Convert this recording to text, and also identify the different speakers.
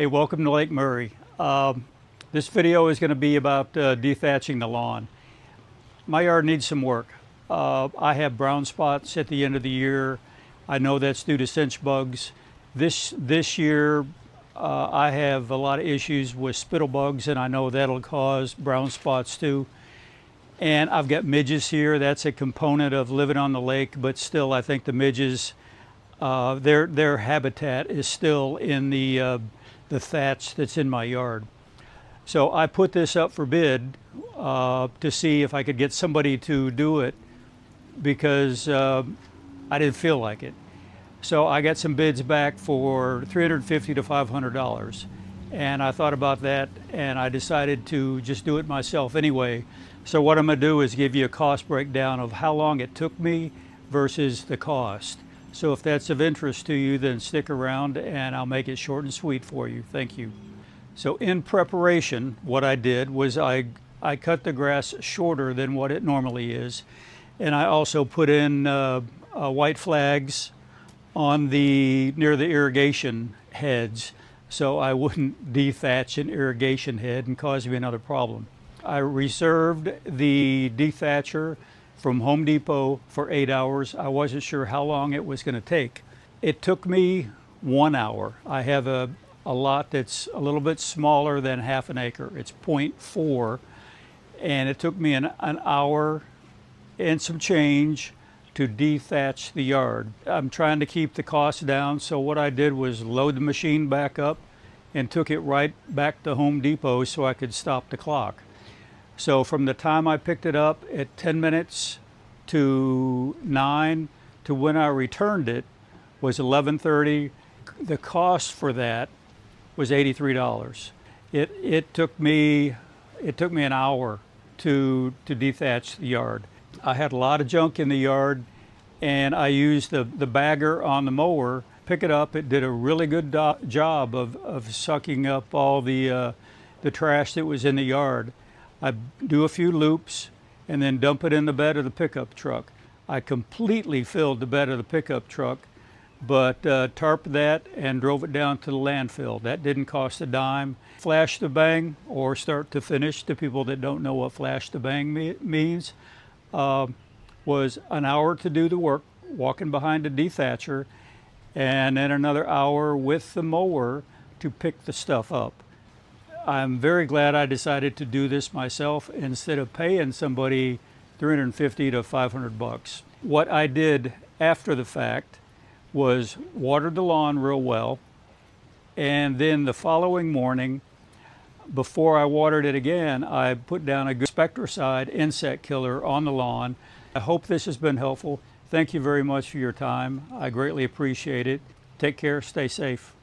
Speaker 1: Hey, welcome to Lake Murray. This video is going to be about dethatching the lawn. My yard needs some work. I have brown spots at the end of the year. I know that's due to cinch bugs. This year I have a lot of issues with spittlebugs, and I know that'll cause brown spots too. And I've got midges here. That's a component of living on the lake, but still I think the midges, their habitat is still in the thatch that's in my yard. So I put this up for bid to see if I could get somebody to do it because I didn't feel like it. So I got some bids back for $350 to $500. And I thought about that and I decided to just do it myself anyway. So what I'm gonna do is give you a cost breakdown of how long it took me versus the cost. So if that's of interest to you, then stick around and I'll make it short and sweet for you. Thank you. So in preparation, what I did was I cut the grass shorter than what it normally is. And I also put in white flags on near the irrigation heads so I wouldn't dethatch an irrigation head and cause me another problem. I reserved the dethatcher from Home Depot for 8 hours. I wasn't sure how long it was going to take. It took me 1 hour. I have a lot that's a little bit smaller than half an acre. It's 0.4, and it took me an hour and some change to dethatch the yard. I'm trying to keep the costs down, so what I did was load the machine back up and took it right back to Home Depot so I could stop the clock. So from the time I picked it up at 10 minutes to 9 to when I returned it was 11:30. The cost for that was $83. It took me an hour to dethatch the yard. I had a lot of junk in the yard and I used the bagger on the mower. Pick it up, it did a really good job of sucking up all the trash that was in the yard. I do a few loops and then dump it in the bed of the pickup truck. I completely filled the bed of the pickup truck, but tarped that and drove it down to the landfill. That didn't cost a dime. Flash to bang, or start to finish, to people that don't know what flash to bang means, was an hour to do the work, walking behind a dethatcher, and then another hour with the mower to pick the stuff up. I'm very glad I decided to do this myself instead of paying somebody $350 to $500. What I did after the fact was watered the lawn real well, and then the following morning, before I watered it again, I put down a good spectricide insect killer on the lawn. I hope this has been helpful. Thank you very much for your time. I greatly appreciate it. Take care, stay safe.